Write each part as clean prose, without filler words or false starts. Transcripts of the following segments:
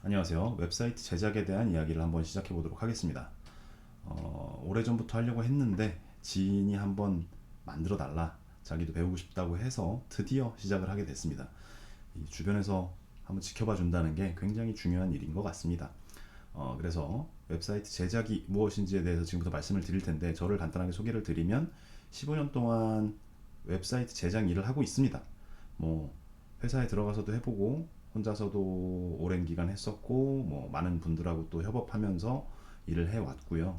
안녕하세요. 웹사이트 제작에 대한 이야기를 한번 시작해 보도록 하겠습니다. 오래전부터 하려고 했는데 지인이 한번 만들어 달라, 자기도 배우고 싶다고 해서 드디어 시작을 하게 됐습니다. 이 주변에서 한번 지켜봐 준다는 게 굉장히 중요한 일인 것 같습니다. 그래서 웹사이트 제작이 무엇인지에 대해서 지금부터 말씀을 드릴 텐데, 저를 간단하게 소개를 드리면 15년 동안 웹사이트 제작 일을 하고 있습니다. 뭐 회사에 들어가서도 해보고 혼자서도 오랜 기간 했었고, 뭐 많은 분들하고 또 협업하면서 일을 해왔고요.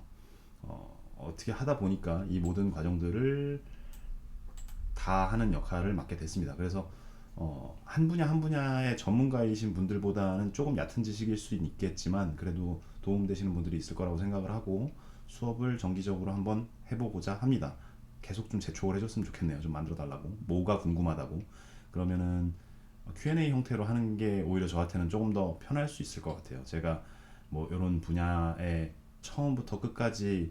어떻게 하다 보니까 이 모든 과정들을 다 하는 역할을 맡게 됐습니다. 그래서 한 분야 한 분야의 전문가이신 분들보다는 조금 얕은 지식일 수 있겠지만, 그래도 도움되시는 분들이 있을 거라고 생각을 하고 수업을 정기적으로 한번 해보고자 합니다. 계속 좀 제초를 해줬으면 좋겠네요. 좀 만들어 달라고, 뭐가 궁금하다고. 그러면은 Q&A 형태로 하는 게 오히려 저한테는 조금 더 편할 수 있을 것 같아요. 제가 뭐 이런 분야에 처음부터 끝까지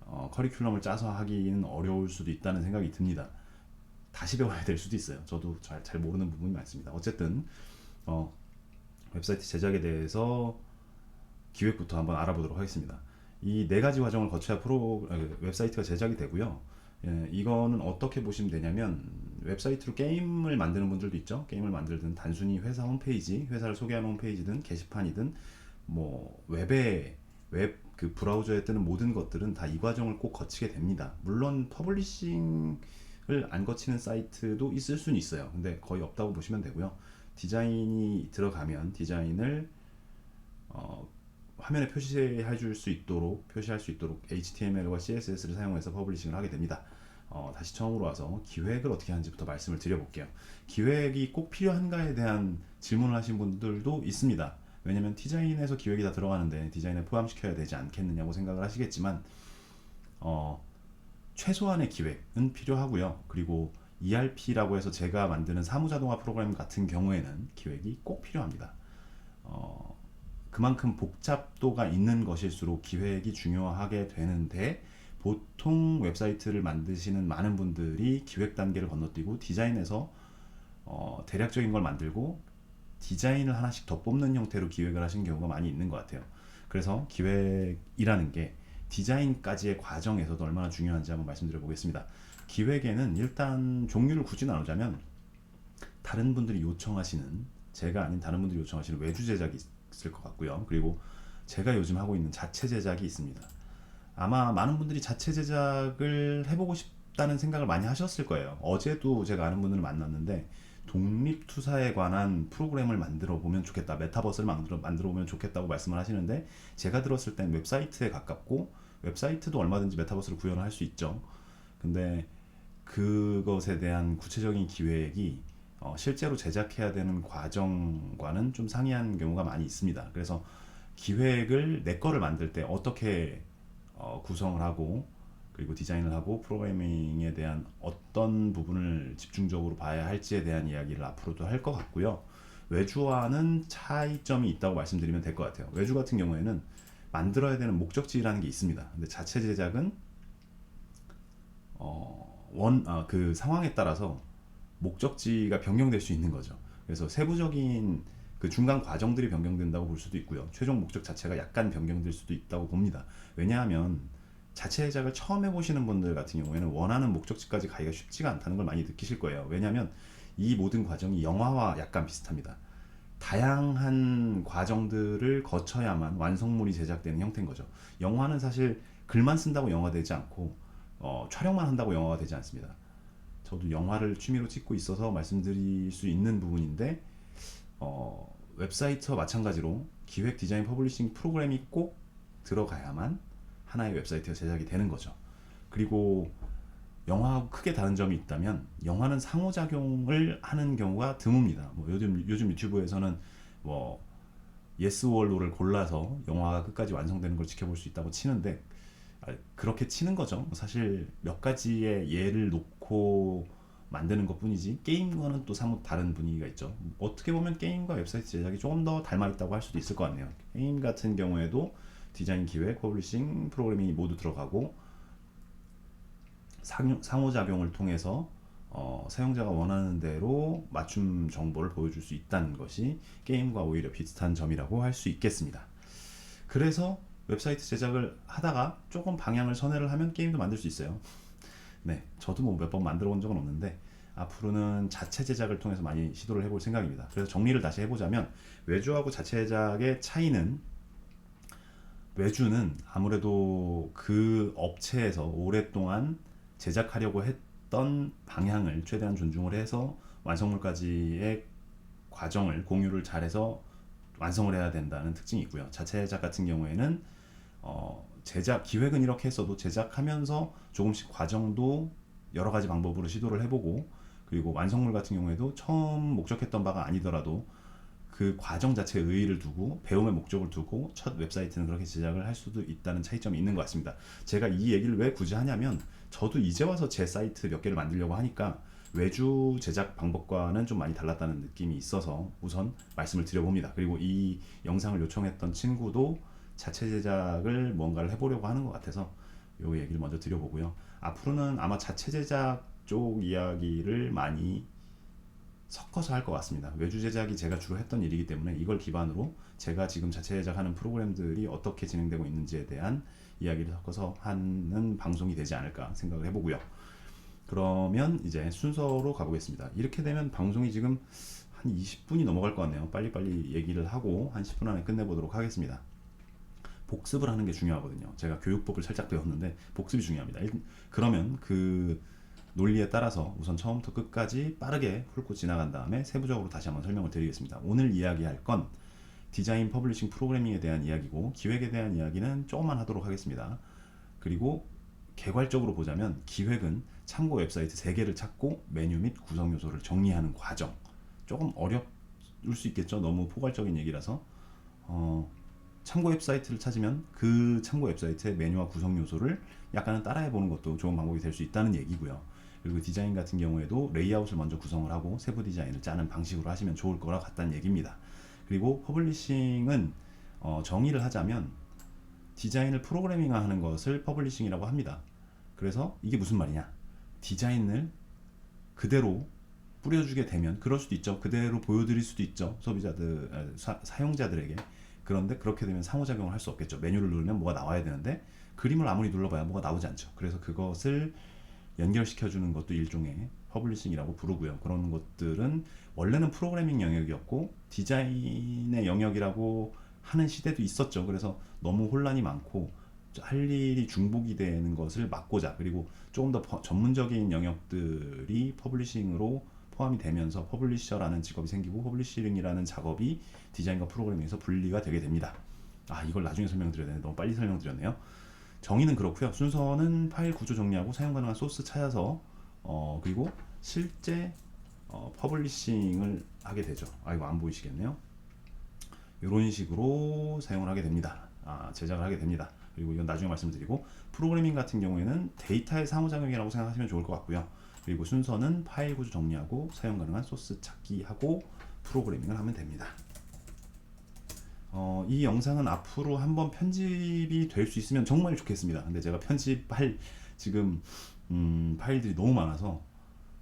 커리큘럼을 짜서 하기는 어려울 수도 있다는 생각이 듭니다. 다시 배워야 될 수도 있어요. 저도 잘 모르는 부분이 많습니다. 어쨌든 어, 웹사이트 제작에 대해서 기획부터 한번 알아보도록 하겠습니다. 이 네 가지 과정을 거쳐야 웹사이트가 제작이 되고요. 이거는 어떻게 보시면 되냐면, 웹사이트로 게임을 만드는 분들도 있죠. 게임을 만들든 단순히 회사 홈페이지, 회사를 소개하는 홈페이지든 게시판이든 뭐 웹 그 브라우저에 뜨는 모든 것들은 다 이 과정을 꼭 거치게 됩니다. 물론 퍼블리싱을 안 거치는 사이트도 있을 수는 있어요. 근데 거의 없다고 보시면 되고요. 디자인이 들어가면 디자인을 어, 화면에 표시할 수 있도록 HTML과 CSS를 사용해서 퍼블리싱을 하게 됩니다. 다시 처음으로 와서 기획을 어떻게 하는지부터 말씀을 드려볼게요. 기획이 꼭 필요한가에 대한 질문을 하신 분들도 있습니다. 왜냐면 디자인에서 기획이 다 들어가는데 디자인에 포함시켜야 되지 않겠느냐고 생각을 하시겠지만, 어, 최소한의 기획은 필요하고요. 그리고 ERP라고 해서 제가 만드는 사무자동화 프로그램 같은 경우에는 기획이 꼭 필요합니다. 어, 그만큼 복잡도가 있는 것일수록 기획이 중요하게 되는데, 보통 웹사이트를 만드시는 많은 분들이 기획 단계를 건너뛰고 디자인에서 대략적인 걸 만들고 디자인을 하나씩 더 뽑는 형태로 기획을 하시는 경우가 많이 있는 것 같아요. 그래서 기획이라는 게 디자인까지의 과정에서도 얼마나 중요한지 한번 말씀드려 보겠습니다. 기획에는 일단 종류를 굳이 나누자면, 다른 분들이 요청하시는, 제가 아닌 다른 분들이 요청하시는 외주 제작이 있을 것 같고요. 그리고 제가 요즘 하고 있는 자체 제작이 있습니다. 아마 많은 분들이 자체 제작을 해보고 싶다는 생각을 많이 하셨을 거예요. 어제도 제가 아는 분을 만났는데, 독립투사에 관한 프로그램을 만들어 보면 좋겠다, 메타버스를 만들어 보면 좋겠다고 말씀을 하시는데, 제가 들었을 땐 웹사이트에 가깝고, 웹사이트도 얼마든지 메타버스를 구현을 할 수 있죠. 근데 그것에 대한 구체적인 기획이 실제로 제작해야 되는 과정과는 좀 상이한 경우가 많이 있습니다. 그래서 기획을 내 거를 만들 때 어떻게 구성을 하고, 그리고 디자인을 하고 프로그래밍에 대한 어떤 부분을 집중적으로 봐야 할지에 대한 이야기를 앞으로도 할 것 같고요. 외주와는 차이점이 있다고 말씀드리면 될 것 같아요. 외주 같은 경우에는 만들어야 되는 목적지라는 게 있습니다. 근데 자체 제작은 그 상황에 따라서 목적지가 변경될 수 있는 거죠. 그래서 세부적인 그 중간 과정들이 변경된다고 볼 수도 있고요. 최종 목적 자체가 약간 변경될 수도 있다고 봅니다. 왜냐하면 자체 제작을 처음 해보시는 분들 같은 경우에는 원하는 목적지까지 가기가 쉽지가 않다는 걸 많이 느끼실 거예요. 왜냐하면 이 모든 과정이 영화와 약간 비슷합니다. 다양한 과정들을 거쳐야만 완성물이 제작되는 형태인 거죠. 영화는 사실 글만 쓴다고 영화 되지 않고, 촬영만 한다고 영화가 되지 않습니다. 저도 영화를 취미로 찍고 있어서 말씀드릴 수 있는 부분인데, 웹사이트와 마찬가지로 기획, 디자인, 퍼블리싱 프로그램이 꼭 들어가야만 하나의 웹사이트가 제작이 되는 거죠. 그리고 영화하고 크게 다른 점이 있다면, 영화는 상호작용을 하는 경우가 드뭅니다. 뭐 요즘 유튜브에서는 뭐 예스 월로를 골라서 영화가 끝까지 완성되는 걸 지켜볼 수 있다고 치는데, 그렇게 치는 거죠. 사실 몇 가지의 예를 놓고 만드는 것 뿐이지, 게임과는 또 사뭇 다른 분위기가 있죠. 어떻게 보면 게임과 웹사이트 제작이 조금 더 닮아있다고 할 수도 있을 것 같네요. 게임 같은 경우에도 디자인, 기획, 퍼블리싱, 프로그래밍이 모두 들어가고, 상호작용을 통해서 사용자가 원하는 대로 맞춤 정보를 보여줄 수 있다는 것이 게임과 오히려 비슷한 점이라고 할 수 있겠습니다. 그래서 웹사이트 제작을 하다가 조금 방향을 선회를 하면 게임도 만들 수 있어요. 네, 저도 뭐 몇 번 만들어 본 적은 없는데 앞으로는 자체 제작을 통해서 많이 시도를 해볼 생각입니다. 그래서 정리를 다시 해보자면 외주하고 자체 제작의 차이는, 외주는 아무래도 그 업체에서 오랫동안 제작하려고 했던 방향을 최대한 존중을 해서 완성물까지의 과정을 공유를 잘해서 완성을 해야 된다는 특징이 있고요. 자체 제작 같은 경우에는 제작 기획은 이렇게 했어도 제작하면서 조금씩 과정도 여러 가지 방법으로 시도를 해보고, 그리고 완성물 같은 경우에도 처음 목적했던 바가 아니더라도 그 과정 자체에 의의를 두고 배움의 목적을 두고 첫 웹사이트는 그렇게 제작을 할 수도 있다는 차이점이 있는 것 같습니다. 제가 이 얘기를 왜 굳이 하냐면 저도 이제 와서 제 사이트 몇 개를 만들려고 하니까 외주 제작 방법과는 좀 많이 달랐다는 느낌이 있어서 우선 말씀을 드려봅니다. 그리고 이 영상을 요청했던 친구도 자체 제작을 뭔가를 해보려고 하는 것 같아서 이 얘기를 먼저 드려보고요. 앞으로는 아마 자체 제작 쪽 이야기를 많이 섞어서 할 것 같습니다. 외주 제작이 제가 주로 했던 일이기 때문에 이걸 기반으로 제가 지금 자체 제작하는 프로그램들이 어떻게 진행되고 있는지에 대한 이야기를 섞어서 하는 방송이 되지 않을까 생각을 해보고요. 그러면 이제 순서로 가보겠습니다. 이렇게 되면 방송이 지금 한 20분이 넘어갈 것 같네요. 빨리빨리 얘기를 하고 한 10분 안에 끝내보도록 하겠습니다. 복습을 하는 게 중요하거든요. 제가 교육법을 살짝 배웠는데 복습이 중요합니다. 그러면 그 논리에 따라서 우선 처음부터 끝까지 빠르게 훑고 지나간 다음에 세부적으로 다시 한번 설명을 드리겠습니다. 오늘 이야기할 건 디자인 퍼블리싱 프로그래밍에 대한 이야기고, 기획에 대한 이야기는 조금만 하도록 하겠습니다. 그리고 개괄적으로 보자면 기획은 참고 웹사이트 3개를 찾고 메뉴 및 구성 요소를 정리하는 과정. 조금 어려울 수 있겠죠. 너무 포괄적인 얘기라서. 참고 웹사이트를 찾으면 그 참고 웹사이트의 메뉴와 구성 요소를 약간은 따라해 보는 것도 좋은 방법이 될 수 있다는 얘기고요. 그리고 디자인 같은 경우에도 레이아웃을 먼저 구성을 하고 세부 디자인을 짜는 방식으로 하시면 좋을 거라 같다는 얘기입니다. 그리고 퍼블리싱은 정의를 하자면 디자인을 프로그래밍화하는 것을 퍼블리싱이라고 합니다. 그래서 이게 무슨 말이냐? 디자인을 그대로 뿌려주게 되면, 그럴 수도 있죠. 그대로 보여드릴 수도 있죠. 소비자들, 사용자들에게. 그런데 그렇게 되면 상호작용을 할 수 없겠죠. 메뉴를 누르면 뭐가 나와야 되는데 그림을 아무리 눌러봐야 뭐가 나오지 않죠. 그래서 그것을 연결시켜주는 것도 일종의 퍼블리싱이라고 부르고요. 그런 것들은 원래는 프로그래밍 영역이었고 디자인의 영역이라고 하는 시대도 있었죠. 그래서 너무 혼란이 많고 할 일이 중복이 되는 것을 막고자, 그리고 조금 더 전문적인 영역들이 퍼블리싱으로 포함이 되면서 퍼블리셔라는 직업이 생기고 퍼블리싱이라는 작업이 디자인과 프로그래밍에서 분리가 되게 됩니다. 이걸 나중에 설명드려야 되네. 너무 빨리 설명드렸네요. 정의는 그렇고요. 순서는 파일 구조 정리하고 사용 가능한 소스 찾아서 그리고 실제 퍼블리싱을 하게 되죠. 이거 안 보이시겠네요. 이런 식으로 사용을 하게 됩니다. 제작을 하게 됩니다. 그리고 이건 나중에 말씀드리고, 프로그래밍 같은 경우에는 데이터의 상호작용이라고 생각하시면 좋을 것 같고요. 그리고 순서는 파일 구조 정리하고 사용 가능한 소스 찾기 하고 프로그래밍을 하면 됩니다. 이 영상은 앞으로 한번 편집이 될 수 있으면 정말 좋겠습니다. 근데 제가 편집할 지금 파일들이 너무 많아서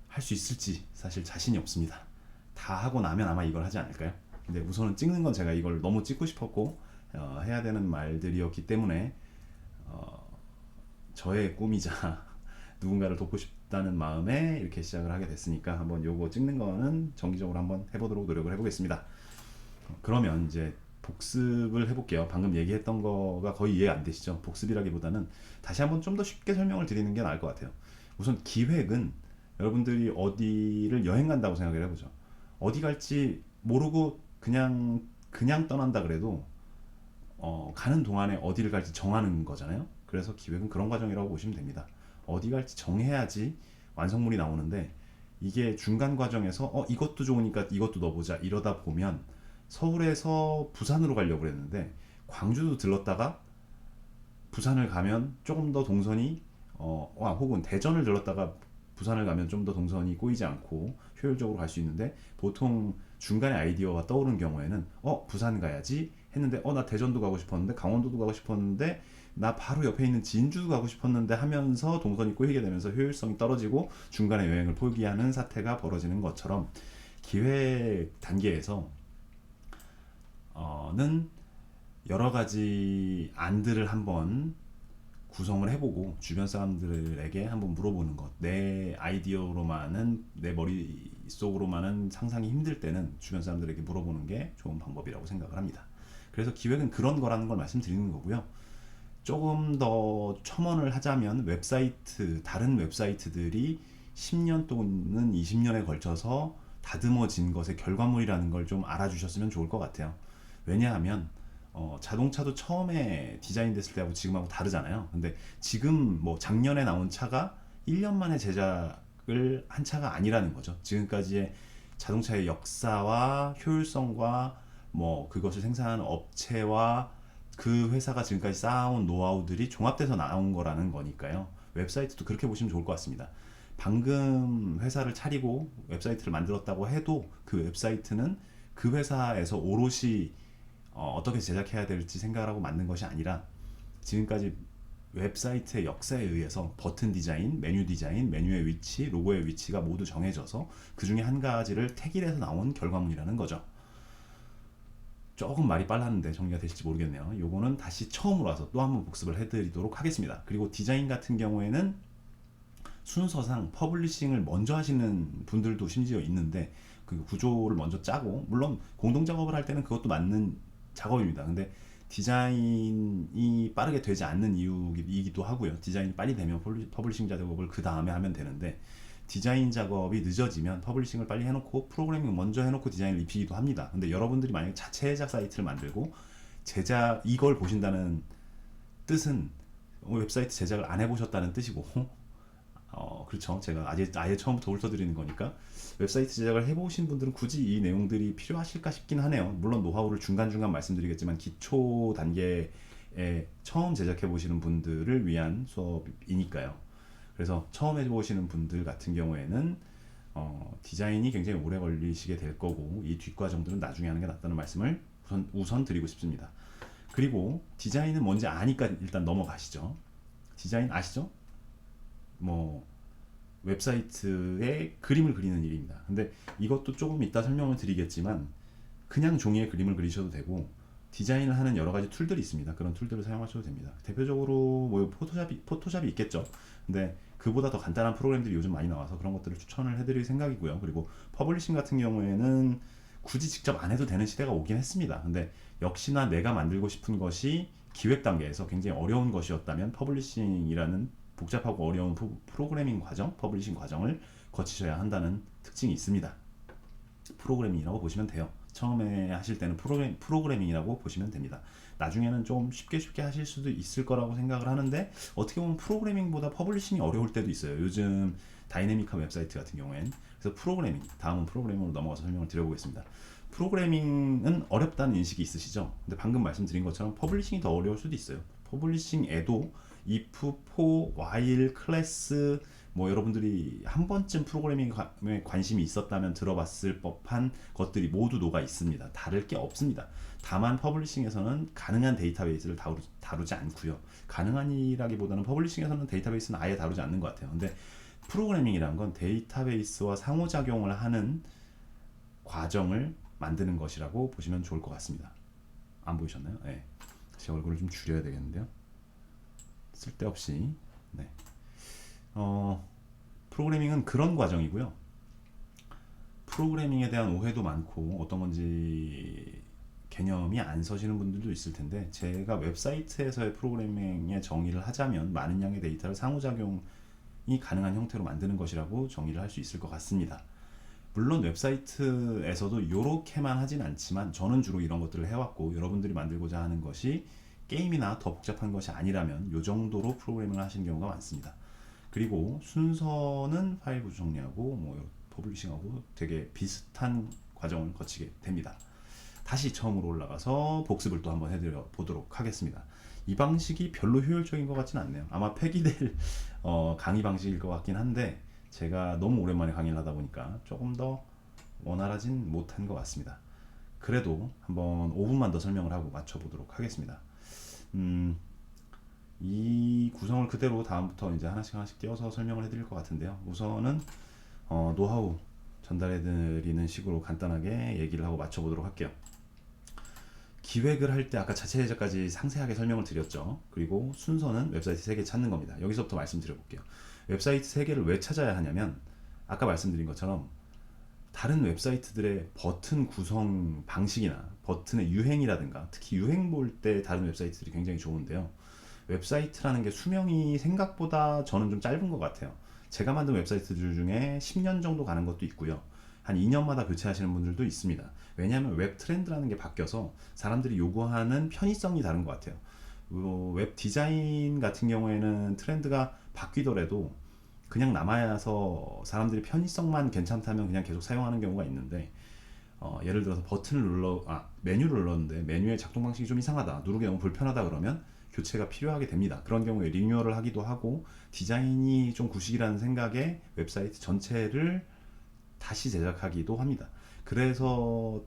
할 수 있을지 사실 자신이 없습니다. 다 하고 나면 아마 이걸 하지 않을까요? 근데 우선은 찍는 건 제가 이걸 너무 찍고 싶었고 해야 되는 말들이었기 때문에 저의 꿈이자 누군가를 돕고 싶다는 마음에 이렇게 시작을 하게 됐으니까 한번 요거 찍는 거는 정기적으로 한번 해보도록 노력을 해보겠습니다. 그러면 이제 복습을 해볼게요. 방금 얘기했던 거가 거의 이해 안 되시죠? 복습이라기보다는 다시 한번 좀 더 쉽게 설명을 드리는 게 나을 것 같아요. 우선 기획은 여러분들이 어디를 여행 간다고 생각을 해보죠. 어디 갈지 모르고 그냥 떠난다 그래도 가는 동안에 어디를 갈지 정하는 거잖아요. 그래서 기획은 그런 과정이라고 보시면 됩니다. 어디 갈지 정해야지 완성물이 나오는데, 이게 중간 과정에서 이것도 좋으니까 이것도 넣어보자 이러다 보면 서울에서 부산으로 가려고 그랬는데 광주도 들렀다가 부산을 가면 조금 더 동선이 혹은 대전을 들렀다가 부산을 가면 좀 더 동선이 꼬이지 않고 효율적으로 갈 수 있는데, 보통 중간에 아이디어가 떠오른 경우에는 부산 가야지 했는데 나 대전도 가고 싶었는데 강원도도 가고 싶었는데 나 바로 옆에 있는 진주도 가고 싶었는데 하면서 동선이 꼬이게 되면서 효율성이 떨어지고 중간에 여행을 포기하는 사태가 벌어지는 것처럼 기획 단계에서 는 여러 가지 안들을 한번 구성을 해보고 주변 사람들에게 한번 물어보는 것. 내 아이디어로만은 내 머릿속으로만은 상상이 힘들 때는 주변 사람들에게 물어보는 게 좋은 방법이라고 생각을 합니다. 그래서 기획은 그런 거라는 걸 말씀드리는 거고요. 조금 더 첨언을 하자면 다른 웹사이트들이 10년 또는 20년에 걸쳐서 다듬어진 것의 결과물이라는 걸 좀 알아주셨으면 좋을 것 같아요. 왜냐하면 자동차도 처음에 디자인됐을 때하고 지금하고 다르잖아요. 근데 지금 뭐 작년에 나온 차가 1년 만에 제작을 한 차가 아니라는 거죠. 지금까지의 자동차의 역사와 효율성과 뭐 그것을 생산하는 업체와 그 회사가 지금까지 쌓아온 노하우들이 종합돼서 나온 거라는 거니까요. 웹사이트도 그렇게 보시면 좋을 것 같습니다. 방금 회사를 차리고 웹사이트를 만들었다고 해도 그 웹사이트는 그 회사에서 오롯이 어떻게 제작해야 될지 생각을 하고 만든 것이 아니라 지금까지 웹사이트의 역사에 의해서 버튼 디자인, 메뉴 디자인, 메뉴의 위치, 로고의 위치가 모두 정해져서 그 중에 한 가지를 택일해서 나온 결과물이라는 거죠. 조금 말이 빨랐는데 정리가 되실지 모르겠네요. 요거는 다시 처음으로 와서 또 한번 복습을 해드리도록 하겠습니다. 그리고 디자인 같은 경우에는 순서상 퍼블리싱을 먼저 하시는 분들도 심지어 있는데 그 구조를 먼저 짜고, 물론 공동 작업을 할 때는 그것도 맞는 작업입니다. 근데 디자인이 빠르게 되지 않는 이유이기도 하고요. 디자인이 빨리 되면 퍼블리싱 작업을 그 다음에 하면 되는데 디자인 작업이 늦어지면 퍼블리싱을 빨리 해놓고 프로그래밍 먼저 해놓고 디자인을 입히기도 합니다. 근데 여러분들이 만약에 자체 제작 사이트를 만들고 이걸 보신다는 뜻은 웹사이트 제작을 안 해보셨다는 뜻이고, 그렇죠. 제가 아예 처음부터 훑어드리는 거니까 웹사이트 제작을 해보신 분들은 굳이 이 내용들이 필요하실까 싶긴 하네요. 물론 노하우를 중간중간 말씀드리겠지만 기초 단계에 처음 제작해 보시는 분들을 위한 수업이니까요. 그래서 처음 해보시는 분들 같은 경우에는 디자인이 굉장히 오래 걸리시게 될 거고 이 뒷과정들은 나중에 하는 게 낫다는 말씀을 우선 드리고 싶습니다. 그리고 디자인은 뭔지 아니까 일단 넘어가시죠. 디자인 아시죠? 뭐 웹사이트에 그림을 그리는 일입니다. 근데 이것도 조금 이따 설명을 드리겠지만 그냥 종이에 그림을 그리셔도 되고 디자인을 하는 여러 가지 툴들이 있습니다. 그런 툴들을 사용하셔도 됩니다. 대표적으로 뭐 포토샵이 있겠죠. 근데 그보다 더 간단한 프로그램들이 요즘 많이 나와서 그런 것들을 추천을 해드릴 생각이고요. 그리고 퍼블리싱 같은 경우에는 굳이 직접 안 해도 되는 시대가 오긴 했습니다. 근데 역시나 내가 만들고 싶은 것이 기획 단계에서 굉장히 어려운 것이었다면 퍼블리싱이라는 복잡하고 어려운 프로그래밍 과정, 퍼블리싱 과정을 거치셔야 한다는 특징이 있습니다. 프로그래밍이라고 보시면 돼요. 처음에 하실 때는 프로그래밍이라고 보시면 됩니다. 나중에는 좀 쉽게 하실 수도 있을 거라고 생각을 하는데 어떻게 보면 프로그래밍보다 퍼블리싱이 어려울 때도 있어요. 요즘 다이내믹한 웹사이트 같은 경우엔. 그래서 다음은 프로그래밍으로 넘어가서 설명을 드려보겠습니다. 프로그래밍은 어렵다는 인식이 있으시죠? 근데 방금 말씀드린 것처럼 퍼블리싱이 더 어려울 수도 있어요. 퍼블리싱에도 if, for, while, class 뭐 여러분들이 한 번쯤 프로그래밍에 관심이 있었다면 들어봤을 법한 것들이 모두 녹아 있습니다. 다를 게 없습니다. 다만 퍼블리싱에서는 가능한 데이터베이스를 다루지 않고요. 가능한이라기보다는 퍼블리싱에서는 데이터베이스는 아예 다루지 않는 것 같아요. 근데 프로그래밍이란 건 데이터베이스와 상호작용을 하는 과정을 만드는 것이라고 보시면 좋을 것 같습니다. 안 보이셨나요? 네. 제 얼굴을 좀 줄여야 되겠는데요. 쓸데없이. 네. 프로그래밍은 그런 과정이고요. 프로그래밍에 대한 오해도 많고 어떤 건지 개념이 안 서시는 분들도 있을 텐데 제가 웹사이트에서의 프로그래밍의 정의를 하자면 많은 양의 데이터를 상호작용이 가능한 형태로 만드는 것이라고 정의를 할 수 있을 것 같습니다. 물론 웹사이트에서도 이렇게만 하진 않지만 저는 주로 이런 것들을 해왔고 여러분들이 만들고자 하는 것이 게임이나 더 복잡한 것이 아니라면 이 정도로 프로그래밍을 하시는 경우가 많습니다. 그리고 순서는 파일 구조 정리하고 뭐 퍼블리싱하고 되게 비슷한 과정을 거치게 됩니다. 다시 처음으로 올라가서 복습을 또 한번 해드려 보도록 하겠습니다. 이 방식이 별로 효율적인 것 같진 않네요. 아마 폐기될 강의 방식일 것 같긴 한데 제가 너무 오랜만에 강의를 하다 보니까 조금 더 원활하진 못한 것 같습니다. 그래도 한번 5분만 더 설명을 하고 맞춰보도록 하겠습니다. 이 구성을 그대로 다음부터 이제 하나씩 띄워서 설명을 해드릴 것 같은데요. 우선은 노하우 전달해드리는 식으로 간단하게 얘기를 하고 맞춰보도록 할게요. 기획을 할 때 아까 자체 제작까지 상세하게 설명을 드렸죠. 그리고 순서는 웹사이트 3개 찾는 겁니다. 여기서부터 말씀드려볼게요. 웹사이트 3개를 왜 찾아야 하냐면 아까 말씀드린 것처럼 다른 웹사이트들의 버튼 구성 방식이나 버튼의 유행이라든가 특히 유행 볼 때 다른 웹사이트들이 굉장히 좋은데요. 웹사이트라는 게 수명이 생각보다 저는 좀 짧은 것 같아요. 제가 만든 웹사이트들 중에 10년 정도 가는 것도 있고요. 한 2년마다 교체하시는 분들도 있습니다. 왜냐하면 웹 트렌드라는 게 바뀌어서 사람들이 요구하는 편의성이 다른 것 같아요. 웹 디자인 같은 경우에는 트렌드가 바뀌더라도 그냥 남아서 사람들이 편의성만 괜찮다면 그냥 계속 사용하는 경우가 있는데 예를 들어서 메뉴를 눌렀는데 메뉴의 작동 방식이 좀 이상하다, 누르기 너무 불편하다 그러면 교체가 필요하게 됩니다. 그런 경우에 리뉴얼을 하기도 하고 디자인이 좀 구식이라는 생각에 웹사이트 전체를 다시 제작하기도 합니다. 그래서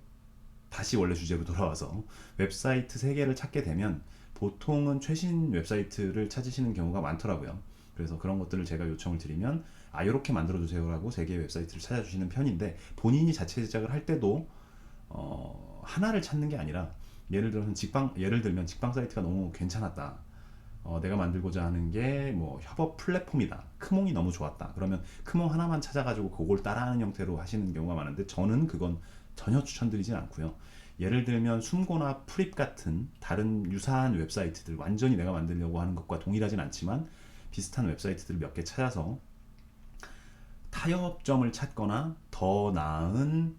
다시 원래 주제로 돌아와서 웹사이트 3개를 찾게 되면 보통은 최신 웹사이트를 찾으시는 경우가 많더라고요. 그래서 그런 것들을 제가 요청을 드리면 이렇게 만들어주세요 라고 3개의 웹사이트를 찾아주시는 편인데, 본인이 자체 제작을 할 때도 하나를 찾는 게 아니라 예를 들면 직방 사이트가 너무 괜찮았다, 내가 만들고자 하는 게 뭐 협업 플랫폼이다, 크몽이 너무 좋았다 그러면 크몽 하나만 찾아가지고 그걸 따라하는 형태로 하시는 경우가 많은데 저는 그건 전혀 추천드리진 않고요. 예를 들면 숨고나 프립 같은 다른 유사한 웹사이트들, 완전히 내가 만들려고 하는 것과 동일하진 않지만 비슷한 웹사이트들을 몇 개 찾아서 타협점을 찾거나 더 나은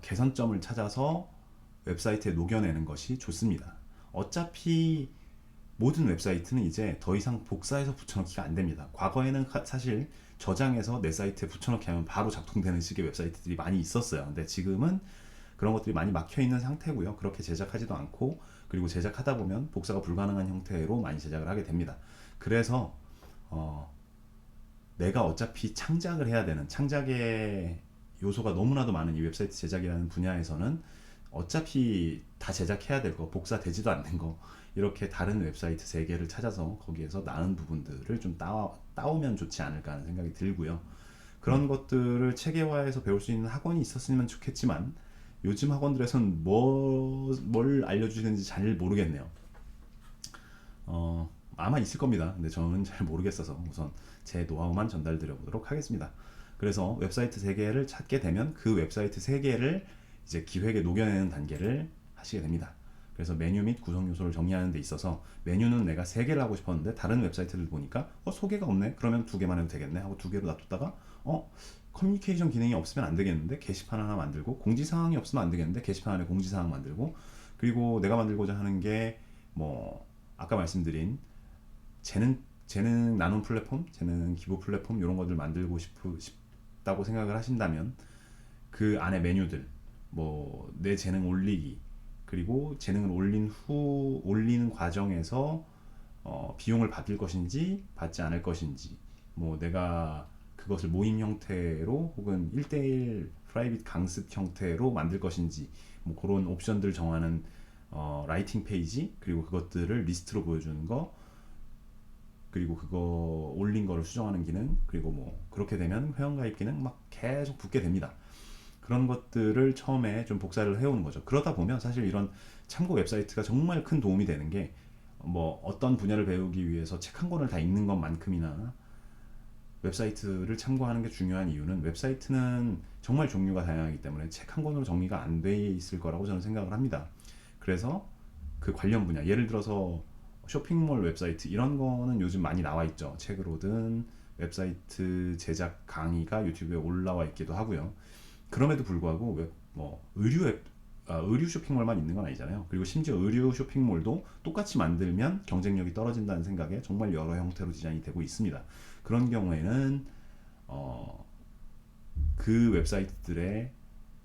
개선점을 찾아서 웹사이트에 녹여내는 것이 좋습니다. 어차피 모든 웹사이트는 이제 더 이상 복사해서 붙여넣기가 안 됩니다. 과거에는 사실 저장해서 내 사이트에 붙여넣기 하면 바로 작동되는 식의 웹사이트들이 많이 있었어요. 근데 지금은 그런 것들이 많이 막혀 있는 상태고요. 그렇게 제작하지도 않고, 그리고 제작하다 보면 복사가 불가능한 형태로 많이 제작을 하게 됩니다. 그래서 내가 어차피 창작을 해야 되는, 창작의 요소가 너무나도 많은 이 웹사이트 제작이라는 분야에서는 어차피 다 제작해야 될 거, 복사되지도 않는 거, 이렇게 다른 웹사이트 3개를 찾아서 거기에서 나은 부분들을 좀 따오면 좋지 않을까 하는 생각이 들고요. 그런 것들을 체계화해서 배울 수 있는 학원이 있었으면 좋겠지만 요즘 학원들에선 뭘 알려주시는지 잘 모르겠네요. 아마 있을 겁니다. 근데 저는 잘 모르겠어서 우선 제 노하우만 전달드려 보도록 하겠습니다. 그래서 웹사이트 3개를 찾게 되면 그 웹사이트 3개를 이제 기획에 녹여내는 단계를 하시게 됩니다. 그래서 메뉴 및 구성 요소를 정리하는 데 있어서 메뉴는 내가 3개를 하고 싶었는데 다른 웹사이트를 보니까 소개가 없네? 그러면 2개만 해도 되겠네? 하고 2개로 놔뒀다가 커뮤니케이션 기능이 없으면 안 되겠는데 게시판 하나 만들고, 공지사항이 없으면 안 되겠는데 게시판 안에 공지사항 만들고, 그리고 내가 만들고자 하는 게 뭐 아까 말씀드린 재능 나눔 플랫폼, 재능 기부 플랫폼 이런 것들 만들고 싶다고 생각을 하신다면 그 안에 메뉴들, 뭐 내 재능 올리기, 그리고 재능을 올리는 과정에서 비용을 받을 것인지 받지 않을 것인지, 뭐 내가 그것을 모임 형태로 혹은 1대1 프라이빗 강습 형태로 만들 것인지, 뭐 그런 옵션들 정하는 라이팅 페이지, 그리고 그것들을 리스트로 보여주는 거, 그리고 그거 올린 거를 수정하는 기능, 그리고 뭐 그렇게 되면 회원가입 기능 막 계속 붙게 됩니다. 그런 것들을 처음에 좀 복사를 해오는 거죠. 그러다 보면 사실 이런 참고 웹사이트가 정말 큰 도움이 되는 게, 뭐 어떤 분야를 배우기 위해서 책 한 권을 다 읽는 것만큼이나 웹사이트를 참고하는 게 중요한 이유는, 웹사이트는 정말 종류가 다양하기 때문에 책 한 권으로 정리가 안 돼 있을 거라고 저는 생각을 합니다. 그래서 그 관련 분야, 예를 들어서 쇼핑몰 웹사이트 이런 거는 요즘 많이 나와 있죠. 책으로든 웹사이트 제작 강의가 유튜브에 올라와 있기도 하고요. 그럼에도 불구하고 의류 쇼핑몰만 있는 건 아니잖아요. 그리고 심지어 의류 쇼핑몰도 똑같이 만들면 경쟁력이 떨어진다는 생각에 정말 여러 형태로 디자인이 되고 있습니다. 그런 경우에는 그 웹사이트들의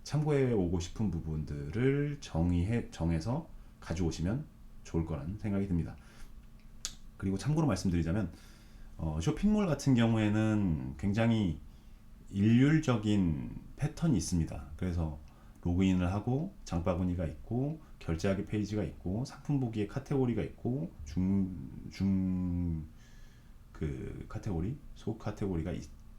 참고해 오고 싶은 부분들을 정해서 가져오시면 좋을 거라는 생각이 듭니다. 그리고 참고로 말씀드리자면 쇼핑몰 같은 경우에는 굉장히 일률적인 패턴이 있습니다. 그래서 로그인을 하고 장바구니가 있고 결제하기 페이지가 있고 상품 보기에 카테고리가 있고 중 그 카테고리, 소 카테고리가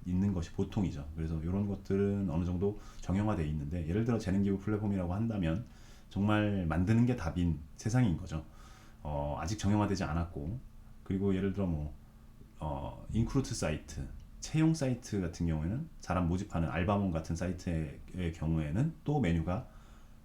있는 것이 보통이죠. 그래서 이런 것들은 어느 정도 정형화되어 있는데, 예를 들어 재능 기부 플랫폼이라고 한다면 정말 만드는 게 답인 세상인 거죠. 아직 정형화되지 않았고, 그리고 예를 들어 뭐 인크루트 사이트, 채용 사이트 같은 경우에는 사람 모집하는 알바몬 같은 사이트의 경우에는 또 메뉴가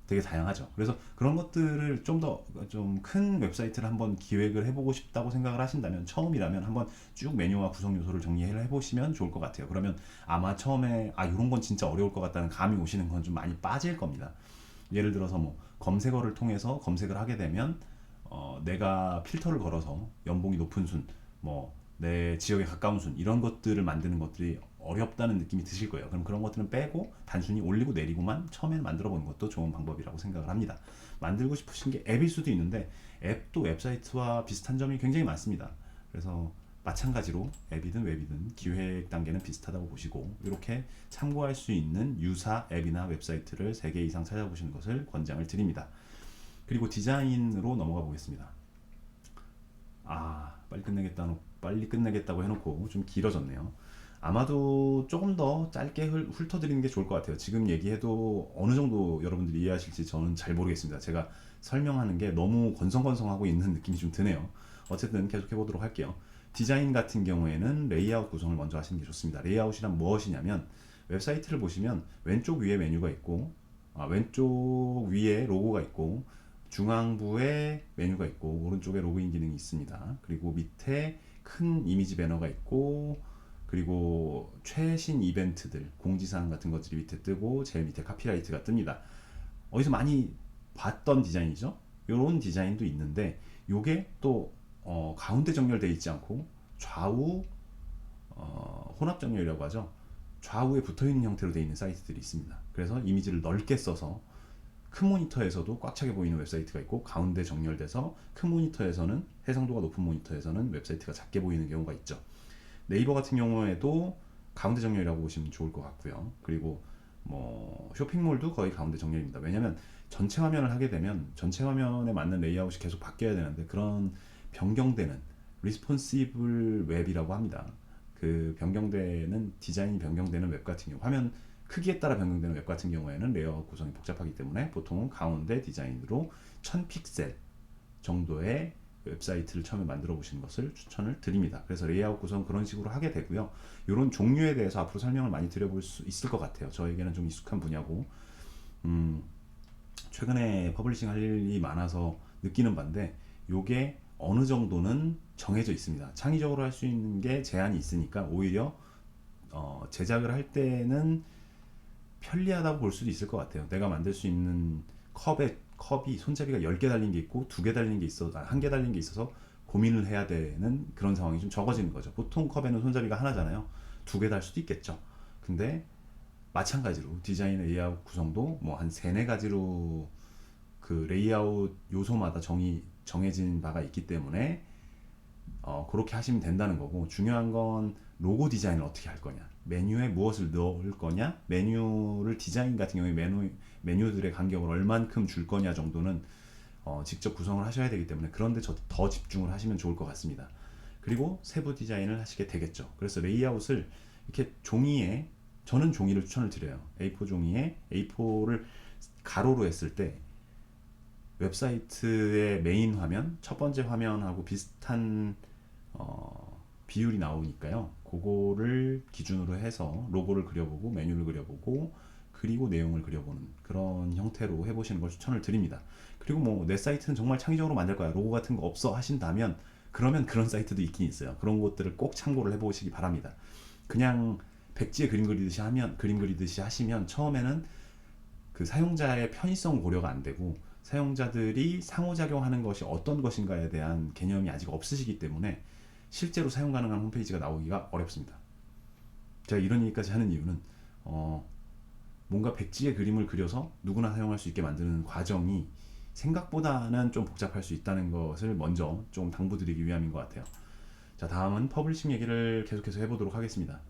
되게 다양하죠. 그래서 그런 것들을 좀 더 좀 큰 웹사이트를 한번 기획을 해보고 싶다고 생각을 하신다면, 처음이라면 한번 쭉 메뉴와 구성 요소를 정리를 해보시면 좋을 것 같아요. 그러면 아마 처음에 이런 건 진짜 어려울 것 같다는 감이 오시는 건 좀 많이 빠질 겁니다. 예를 들어서 뭐 검색어를 통해서 검색을 하게 되면 내가 필터를 걸어서 연봉이 높은 순, 뭐 내 지역에 가까운 순, 이런 것들을 만드는 것들이 어렵다는 느낌이 드실 거예요. 그럼 그런 것들은 빼고 단순히 올리고 내리고만 처음에는 만들어 보는 것도 좋은 방법이라고 생각을 합니다. 만들고 싶으신 게 앱일 수도 있는데, 앱도 웹사이트와 비슷한 점이 굉장히 많습니다. 그래서 마찬가지로 앱이든 웹이든 기획 단계는 비슷하다고 보시고, 이렇게 참고할 수 있는 유사 앱이나 웹사이트를 3개 이상 찾아보시는 것을 권장을 드립니다. 그리고 디자인으로 넘어가 보겠습니다. 빨리 끝내겠다고 해놓고 좀 길어졌네요. 아마도 조금 더 짧게 훑어드리는 게 좋을 것 같아요. 지금 얘기해도 어느 정도 여러분들이 이해하실지 저는 잘 모르겠습니다. 제가 설명하는 게 너무 건성건성하고 있는 느낌이 좀 드네요. 어쨌든 계속해 보도록 할게요. 디자인 같은 경우에는 레이아웃 구성을 먼저 하시는 게 좋습니다. 레이아웃이란 무엇이냐면, 웹사이트를 보시면 왼쪽 위에 메뉴가 있고, 왼쪽 위에 로고가 있고, 중앙부에 메뉴가 있고, 오른쪽에 로그인 기능이 있습니다. 그리고 밑에 큰 이미지 배너가 있고, 그리고 최신 이벤트들, 공지사항 같은 것들이 밑에 뜨고, 제일 밑에 카피라이트가 뜹니다. 어디서 많이 봤던 디자인이죠. 이런 디자인도 있는데, 요게 또 가운데 정렬되어 있지 않고 좌우 혼합 정렬이라고 하죠. 좌우에 붙어있는 형태로 되어 있는 사이트들이 있습니다. 그래서 이미지를 넓게 써서 큰 모니터에서도 꽉 차게 보이는 웹사이트가 있고, 가운데 정렬돼서 큰 모니터에서는, 해상도가 높은 모니터에서는 웹사이트가 작게 보이는 경우가 있죠. 네이버 같은 경우에도 가운데 정렬이라고 보시면 좋을 것 같고요. 그리고 뭐 쇼핑몰도 거의 가운데 정렬입니다. 왜냐하면 전체 화면을 하게 되면 전체 화면에 맞는 레이아웃이 계속 바뀌어야 되는데, 그런 변경되는 리스폰시블 웹이라고 합니다. 그 변경되는, 디자인이 변경되는 웹 같은 경우, 화면 크기에 따라 변경되는 웹 같은 경우에는 레이아웃 구성이 복잡하기 때문에 보통은 가운데 디자인으로 1000픽셀 정도의 웹사이트를 처음에 만들어 보시는 것을 추천을 드립니다. 그래서 레이아웃 구성 그런 식으로 하게 되고요. 이런 종류에 대해서 앞으로 설명을 많이 드려볼 수 있을 것 같아요. 저에게는 좀 익숙한 분야고, 최근에 퍼블리싱 할 일이 많아서 느끼는 바인데, 요게 어느 정도는 정해져 있습니다. 창의적으로 할 수 있는 게 제한이 있으니까 오히려 제작을 할 때는 편리하다고 볼 수도 있을 것 같아요. 내가 만들 수 있는 컵이 손잡이가 10개 달린 게 있고 2개 달린 게 있어, 1개 달린 게 있어서 고민을 해야 되는 그런 상황이 좀 적어지는 거죠. 보통 컵에는 손잡이가 하나잖아요. 2개 달 수도 있겠죠. 근데 마찬가지로 디자인 레이아웃 구성도 뭐 한 3, 4가지로 그 레이아웃 요소마다 정해진 바가 있기 때문에 그렇게 하시면 된다는 거고, 중요한 건 로고 디자인을 어떻게 할 거냐, 메뉴에 무엇을 넣을 거냐, 메뉴를 디자인 같은 경우에 메뉴들의 간격을 얼만큼 줄 거냐 정도는 직접 구성을 하셔야 되기 때문에, 그런데 더 집중을 하시면 좋을 것 같습니다. 그리고 세부 디자인을 하시게 되겠죠. 그래서 레이아웃을 이렇게 종이에, 저는 종이를 추천을 드려요. A4 종이에 A4를 가로로 했을 때 웹사이트의 메인 화면, 첫 번째 화면하고 비슷한 비율이 나오니까요. 그거를 기준으로 해서 로고를 그려보고 메뉴를 그려보고 그리고 내용을 그려보는 그런 형태로 해보시는 걸 추천을 드립니다. 그리고 뭐 내 사이트는 정말 창의적으로 만들 거야, 로고 같은 거 없어 하신다면, 그러면 그런 사이트도 있긴 있어요. 그런 것들을 꼭 참고를 해보시기 바랍니다. 그냥 백지에 그림 그리듯이 하시면 처음에는 그 사용자의 편의성 고려가 안 되고, 사용자들이 상호작용하는 것이 어떤 것인가에 대한 개념이 아직 없으시기 때문에 실제로 사용 가능한 홈페이지가 나오기가 어렵습니다. 제가 이런 얘기까지 하는 이유는 뭔가 백지에 그림을 그려서 누구나 사용할 수 있게 만드는 과정이 생각보다는 좀 복잡할 수 있다는 것을 먼저 좀 당부드리기 위함인 것 같아요. 자, 다음은 퍼블리싱 얘기를 계속해서 해보도록 하겠습니다.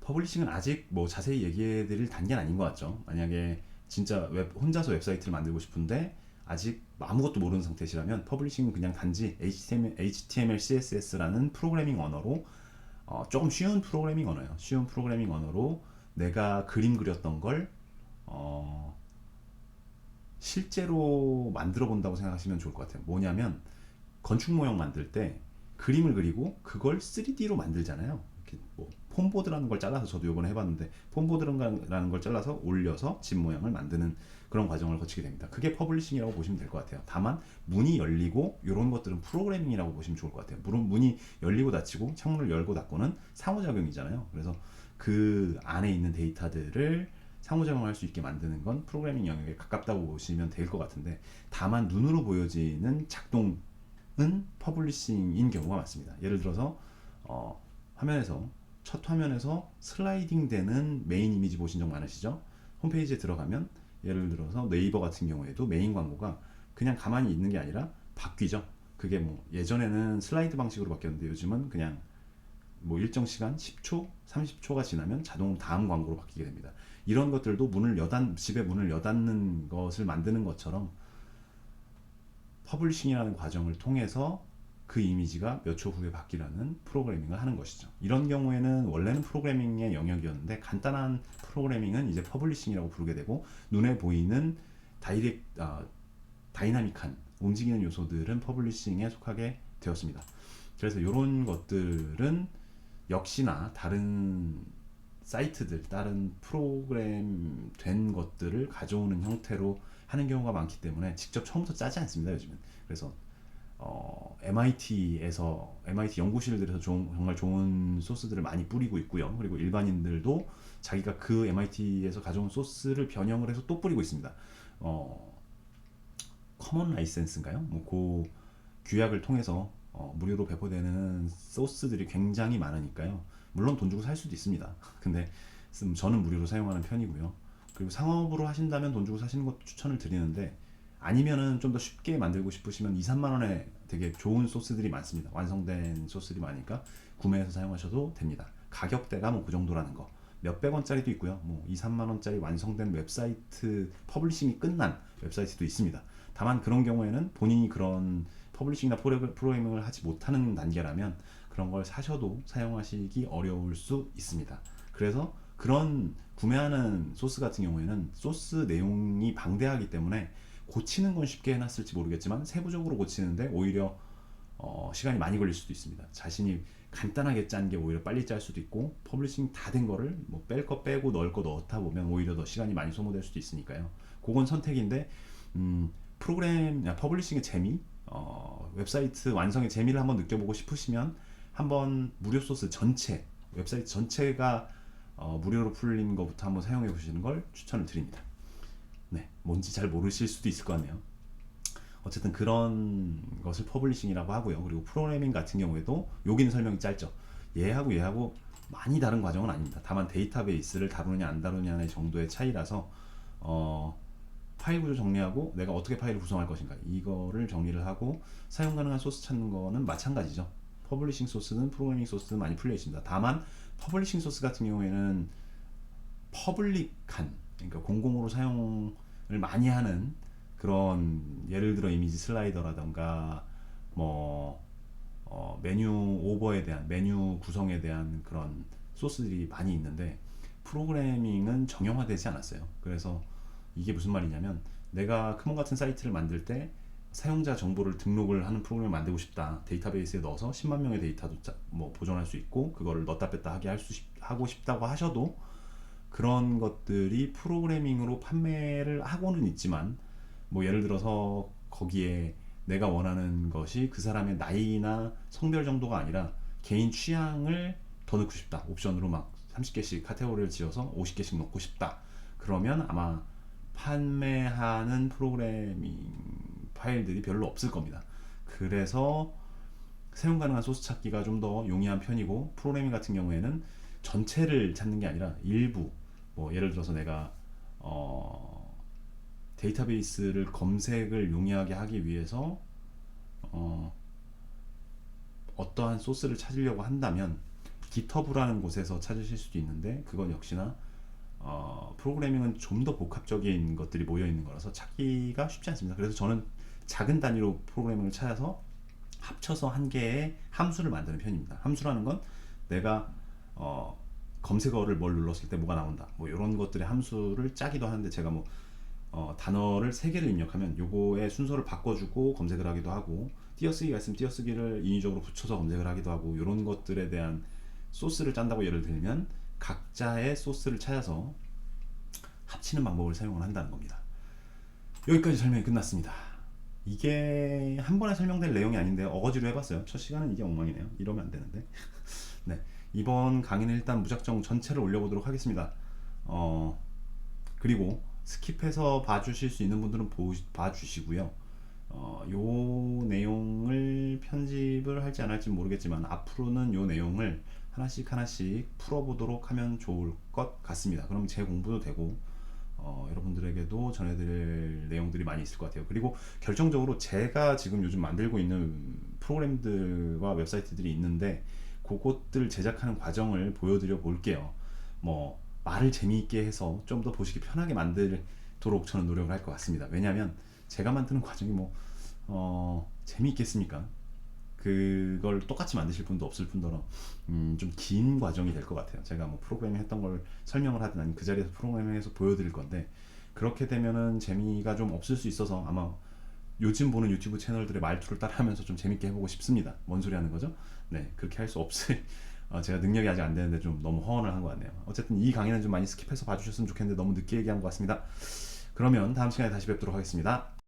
퍼블리싱은 아직 뭐 자세히 얘기해 드릴 단계는 아닌 것 같죠. 만약에 진짜 혼자서 웹사이트를 만들고 싶은데 아직 아무것도 모르는 상태시라면 퍼블리싱은 그냥 단지 HTML, CSS라는 프로그래밍 언어로 조금 쉬운 프로그래밍 언어예요. 쉬운 프로그래밍 언어로 내가 그림 그렸던 걸 어, 실제로 만들어 본다고 생각하시면 좋을 것 같아요. 뭐냐면 건축 모형 만들 때 그림을 그리고 그걸 3D로 만들잖아요. 이렇게 뭐 폼보드라는 걸 잘라서 저도 이번에 해봤는데 폼보드라는 걸 잘라서 올려서 집 모양을 만드는 그런 과정을 거치게 됩니다. 그게 퍼블리싱이라고 보시면 될 것 같아요. 다만 문이 열리고 이런 것들은 프로그래밍이라고 보시면 좋을 것 같아요. 물론 문이 열리고 닫히고 창문을 열고 닫고는 상호작용이잖아요. 그래서 그 안에 있는 데이터들을 상호작용할 수 있게 만드는 건 프로그래밍 영역에 가깝다고 보시면 될 것 같은데 다만 눈으로 보여지는 작동 은 퍼블리싱인 경우가 많습니다. 예를 들어서 화면에서 첫 화면에서 슬라이딩 되는 메인 이미지 보신 적 많으시죠? 홈페이지에 들어가면 예를 들어서 네이버 같은 경우에도 메인 광고가 그냥 가만히 있는 게 아니라 바뀌죠. 그게 뭐 예전에는 슬라이드 방식으로 바뀌었는데 요즘은 그냥 뭐 일정 시간 10초, 30초가 지나면 자동 다음 광고로 바뀌게 됩니다. 이런 것들도 집에 문을 여닫는 것을 만드는 것처럼 퍼블리싱이라는 과정을 통해서 그 이미지가 몇 초 후에 바뀌라는 프로그래밍을 하는 것이죠. 이런 경우에는 원래는 프로그래밍의 영역이었는데 간단한 프로그래밍은 이제 퍼블리싱이라고 부르게 되고 눈에 보이는 다이나믹한 움직이는 요소들은 퍼블리싱에 속하게 되었습니다. 그래서 이런 것들은 역시나 다른 사이트들, 다른 프로그램 된 것들을 가져오는 형태로 하는 경우가 많기 때문에 직접 처음부터 짜지 않습니다, 요즘은. 그래서 MIT 연구실들에서 정말 좋은 소스들을 많이 뿌리고 있고요. 그리고 일반인들도 자기가 그 MIT에서 가져온 소스를 변형을 해서 또 뿌리고 있습니다. 커먼 라이센스인가요? 그 규약을 통해서 무료로 배포되는 소스들이 굉장히 많으니까요. 물론 돈 주고 살 수도 있습니다. 근데 저는 무료로 사용하는 편이고요. 그리고 상업으로 하신다면 돈 주고 사시는 것도 추천을 드리는데 아니면은 좀 더 쉽게 만들고 싶으시면 2, 3만 원에 되게 좋은 소스들이 많습니다. 완성된 소스들이 많으니까 구매해서 사용하셔도 됩니다. 가격대가 뭐 그 정도라는 거. 몇백 원짜리도 있고요. 뭐 2, 3만 원짜리 완성된 웹사이트 퍼블리싱이 끝난 웹사이트도 있습니다. 다만 그런 경우에는 본인이 그런 퍼블리싱이나 프로그래밍을 하지 못하는 단계라면 그런 걸 사셔도 사용하시기 어려울 수 있습니다. 그래서 그런 구매하는 소스 같은 경우에는 소스 내용이 방대하기 때문에 고치는 건 쉽게 해놨을지 모르겠지만 세부적으로 고치는데 오히려 시간이 많이 걸릴 수도 있습니다. 자신이 간단하게 짠 게 오히려 빨리 짤 수도 있고 퍼블리싱 다 된 거를 뭐 뺄 거 빼고 넣을 거 넣다 보면 오히려 더 시간이 많이 소모될 수도 있으니까요. 그건 선택인데 퍼블리싱의 재미, 웹사이트 완성의 재미를 한번 느껴보고 싶으시면 한번 무료 소스 전체, 웹사이트 전체가 무료로 풀린 것부터 한번 사용해 보시는 걸 추천을 드립니다. 네, 뭔지 잘 모르실 수도 있을 것 같네요. 어쨌든 그런 것을 퍼블리싱이라고 하고요. 그리고 프로그래밍 같은 경우에도 여기는 설명이 짧죠. 얘하고 많이 다른 과정은 아닙니다. 다만 데이터베이스를 다루느냐 안 다루느냐의 정도의 차이라서 파일 구조 정리하고 내가 어떻게 파일을 구성할 것인가 이거를 정리를 하고 사용 가능한 소스 찾는 거는 마찬가지죠. 퍼블리싱 소스는 프로그래밍 소스는 많이 풀려 있습니다. 다만 퍼블리싱 소스 같은 경우에는 퍼블릭한, 그러니까 공공으로 사용을 많이 하는 그런, 예를 들어 이미지 슬라이더라던가 뭐 메뉴 오버에 대한, 메뉴 구성에 대한 그런 소스들이 많이 있는데 프로그래밍은 정형화되지 않았어요. 그래서 이게 무슨 말이냐면 내가 크몬 같은 사이트를 만들 때 사용자 정보를 등록을 하는 프로그램을 만들고 싶다. 데이터베이스에 넣어서 10만 명의 데이터도 뭐 보존할 수 있고 그거를 넣었다 뺐다 하고 싶다고 하셔도 그런 것들이 프로그래밍으로 판매를 하고는 있지만 뭐 예를 들어서 거기에 내가 원하는 것이 그 사람의 나이나 성별 정도가 아니라 개인 취향을 더 넣고 싶다. 옵션으로 막 30개씩 카테고리를 지어서 50개씩 넣고 싶다. 그러면 아마 판매하는 프로그래밍 파일들이 별로 없을 겁니다. 그래서 사용 가능한 소스 찾기가 좀 더 용이한 편이고 프로그래밍 같은 경우에는 전체를 찾는 게 아니라 일부, 뭐 예를 들어서 내가 데이터베이스를 검색을 용이하게 하기 위해서 어떠한 소스를 찾으려고 한다면 GitHub라는 곳에서 찾으실 수도 있는데 그건 역시나 프로그래밍은 좀 더 복합적인 것들이 모여 있는 거라서 찾기가 쉽지 않습니다. 그래서 저는 작은 단위로 프로그래밍을 찾아서 합쳐서 한 개의 함수를 만드는 편입니다. 함수라는 건 내가 검색어를 뭘 눌렀을 때 뭐가 나온다, 뭐 이런 것들의 함수를 짜기도 하는데, 제가 뭐 단어를 3개를 입력하면 요거의 순서를 바꿔주고 검색을 하기도 하고, 띄어쓰기가 있으면 띄어쓰기를 인위적으로 붙여서 검색을 하기도 하고, 이런 것들에 대한 소스를 짠다고 예를 들면 각자의 소스를 찾아서 합치는 방법을 사용을 한다는 겁니다. 여기까지 설명이 끝났습니다. 이게 한 번에 설명될 내용이 아닌데 어거지로 해봤어요. 첫 시간은 이게 엉망이네요. 이러면 안 되는데. 네, 이번 강의는 일단 무작정 전체를 올려보도록 하겠습니다. 그리고 스킵해서 봐주실 수 있는 분들은 봐주시고요. 요 내용을 편집을 할지 안 할지 모르겠지만 앞으로는 요 내용을 하나씩 하나씩 풀어보도록 하면 좋을 것 같습니다. 그럼 제 공부도 되고 여러분들에게도 전해드릴 내용들이 많이 있을 것 같아요. 그리고 결정적으로 제가 지금 요즘 만들고 있는 프로그램들과 웹사이트들이 있는데, 그것들 제작하는 과정을 보여드려 볼게요. 뭐 말을 재미있게 해서 좀 더 보시기 편하게 만들도록 저는 노력을 할 것 같습니다. 왜냐하면 제가 만드는 과정이 뭐 재미있겠습니까? 그걸 똑같이 만드실 분도 없을 뿐더러 좀 긴 과정이 될 것 같아요. 제가 뭐 프로그래밍 했던 걸 설명을 하든 아니면 그 자리에서 프로그래밍해서 보여드릴 건데, 그렇게 되면은 재미가 좀 없을 수 있어서 아마 요즘 보는 유튜브 채널들의 말투를 따라하면서 좀 재밌게 해보고 싶습니다. 뭔 소리 하는 거죠? 네, 그렇게 할 수 없을 제가 능력이 아직 안 되는데 좀 너무 허언을 한 것 같네요. 어쨌든 이 강의는 좀 많이 스킵해서 봐주셨으면 좋겠는데 너무 늦게 얘기한 것 같습니다. 그러면 다음 시간에 다시 뵙도록 하겠습니다.